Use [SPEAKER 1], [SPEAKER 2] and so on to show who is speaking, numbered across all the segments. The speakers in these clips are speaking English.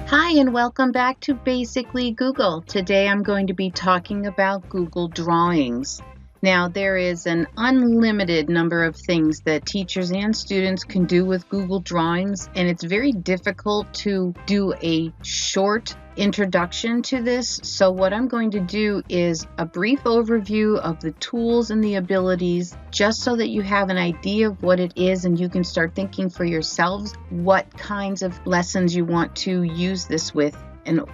[SPEAKER 1] Hi, and welcome back to Basically Google. Today I'm going to be talking about Google Drawings. Now, there is an unlimited number of things that teachers and students can do with Google Drawings, and it's very difficult to do a short introduction to this. So what I'm going to do is a brief overview of the tools and the abilities, just so that you have an idea of what it is and you can start thinking for yourselves what kinds of lessons you want to use this with,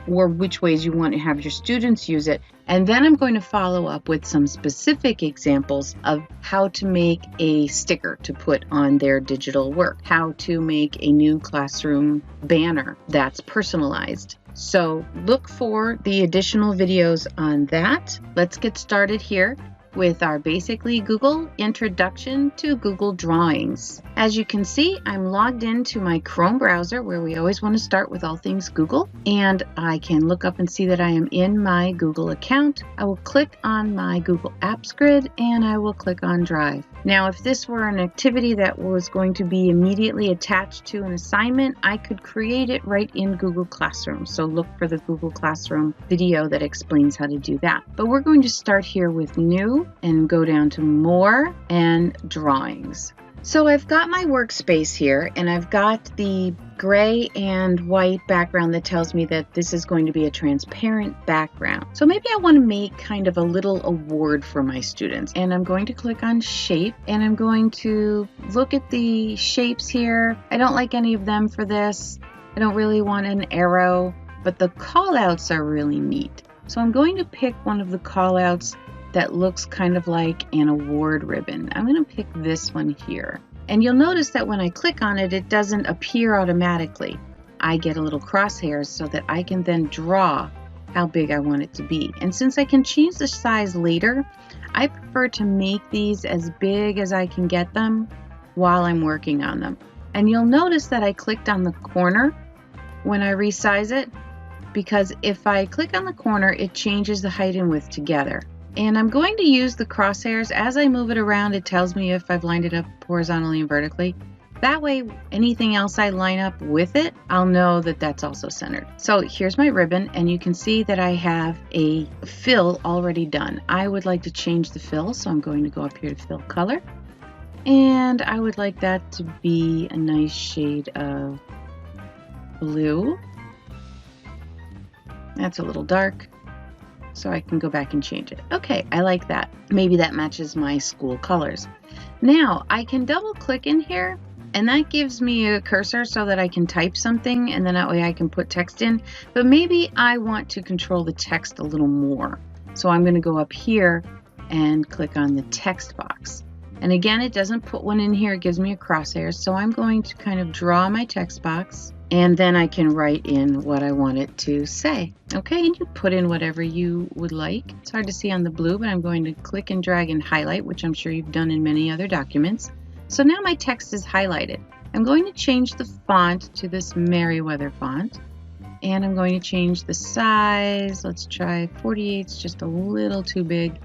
[SPEAKER 1] or which ways you want to have your students use it. And then I'm going to follow up with some specific examples of how to make a sticker to put on their digital work, how to make a new classroom banner that's personalized. So look for the additional videos on that. Let's get started here with our Basically Google Introduction to Google Drawings. As you can see, I'm logged into my Chrome browser, where we always want to start with all things Google, and I can look up and see that I am in my Google account. I will click on my Google Apps grid and I will click on Drive. Now, if this were an activity that was going to be immediately attached to an assignment, I could create it right in Google Classroom. So look for the Google Classroom video that explains how to do that. But we're going to start here with New and go down to More and Drawings. So I've got my workspace here, and I've got the gray and white background that tells me that this is going to be a transparent background. So maybe I want to make kind of a little award for my students, and I'm going to click on Shape, and I'm going to look at the shapes here. I don't like any of them for this. I don't really want an arrow, but the callouts are really neat. So I'm going to pick one of the callouts that looks kind of like an award ribbon. I'm going to pick this one here. And you'll notice that when I click on it, it doesn't appear automatically. I get a little crosshairs so that I can then draw how big I want it to be. And since I can change the size later, I prefer to make these as big as I can get them while I'm working on them. And you'll notice that I clicked on the corner when I resize it, because if I click on the corner, it changes the height and width together. And I'm going to use the crosshairs. As I move it around, it tells me if I've lined it up horizontally and vertically. That way, anything else I line up with it, I'll know that that's also centered. So here's my ribbon, and you can see that I have a fill already done. I would like to change the fill, so I'm going to go up here to Fill Color. And I would like that to be a nice shade of blue. That's a little dark, so I can go back and change it. Okay, I like that. Maybe that matches my school colors. Now I can double click in here, and that gives me a cursor so that I can type something, and then that way I can put text in. But maybe I want to control the text a little more. So I'm going to go up here and click on the text box. And again, it doesn't put one in here, it gives me a crosshair. So I'm going to kind of draw my text box, and then I can write in what I want it to say. Okay, and you put in whatever you would like. It's hard to see on the blue, but I'm going to click and drag and highlight, which I'm sure you've done in many other documents. So now my text is highlighted. I'm going to change the font to this Merriweather font, and I'm going to change the size. Let's try 48, it's just a little too big.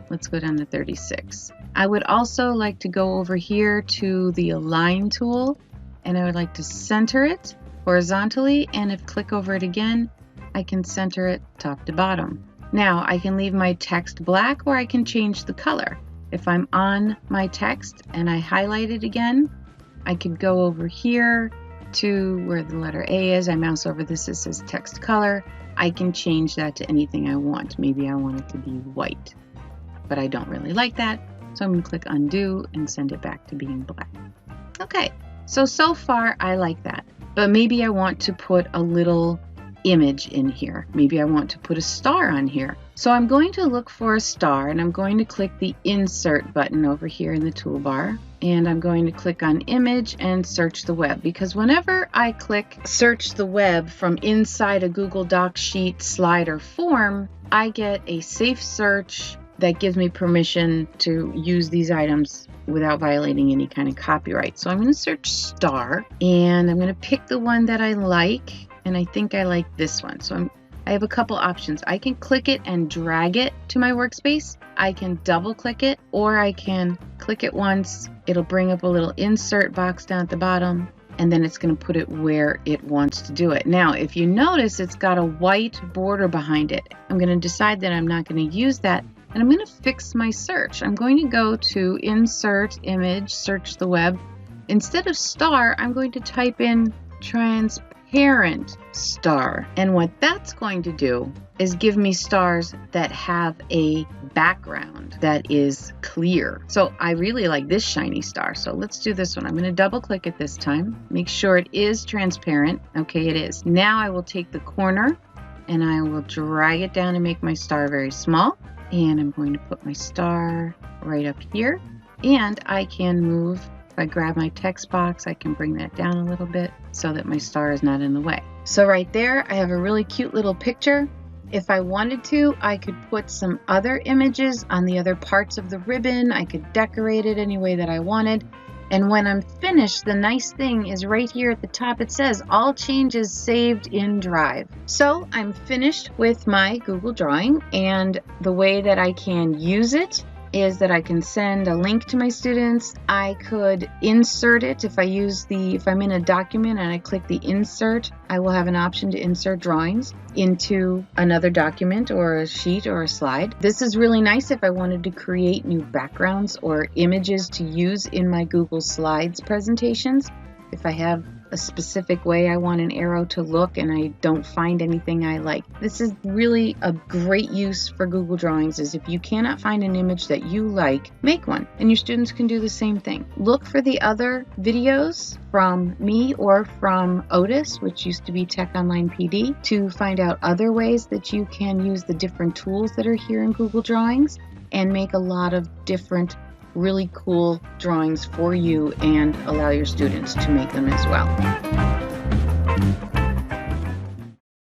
[SPEAKER 1] Let's go down to 36. I would also like to go over here to the Align tool, and I would like to center it horizontally, and if click over it again, I can center it top to bottom. Now I can leave my text black, or I can change the color. If I'm on my text and I highlight it again, I could go over here to where the letter A is. I mouse over this, it says text color. I can change that to anything I want. Maybe I want it to be white, but I don't really like that. So I'm going to click undo and send it back to being black. Okay, so far I like that. But maybe I want to put a little image in here. Maybe I want to put a star on here. So I'm going to look for a star, and I'm going to click the Insert button over here in the toolbar. And I'm going to click on Image and Search the Web, because whenever I click Search the Web from inside a Google Docs sheet, slide, or form, I get a safe search that gives me permission to use these items without violating any kind of copyright. So I'm going to search star, and I'm going to pick the one that I like, and I think I like this one. So I have a couple options. I can click it and drag it to my workspace. I can double click it, or I can click it once. It'll bring up a little insert box down at the bottom, and then it's going to put it where it wants to do it. Now, if you notice, it's got a white border behind it. I'm going to decide that I'm not going to use that, and I'm going to fix my search. I'm going to go to Insert Image, Search the Web. Instead of star, I'm going to type in transparent star. And what that's going to do is give me stars that have a background that is clear. So I really like this shiny star. So let's do this one. I'm going to double click it this time. Make sure it is transparent. Okay, it is. Now I will take the corner and I will drag it down and make my star very small. And I'm going to put my star right up here. And I can move. If I grab my text box, I can bring that down a little bit so that my star is not in the way. So right there, I have a really cute little picture. If I wanted to, I could put some other images on the other parts of the ribbon. I could decorate it any way that I wanted. And when I'm finished, the nice thing is right here at the top, it says all changes saved in Drive. So I'm finished with my Google Drawing, and the way that I can use it is that I can send a link to my students. I could insert it if I'm in a document and I click the insert, I will have an option to insert drawings into another document or a sheet or a slide. This is really nice if I wanted to create new backgrounds or images to use in my Google Slides presentations. If I have a specific way I want an arrow to look and I don't find anything I like. This is really a great use for Google Drawings, is if you cannot find an image that you like, make one, and your students can do the same thing. Look for the other videos from me or from Otis, which used to be Tech Online PD, to find out other ways that you can use the different tools that are here in Google Drawings and make a lot of different really cool drawings for you and allow your students to make them as well.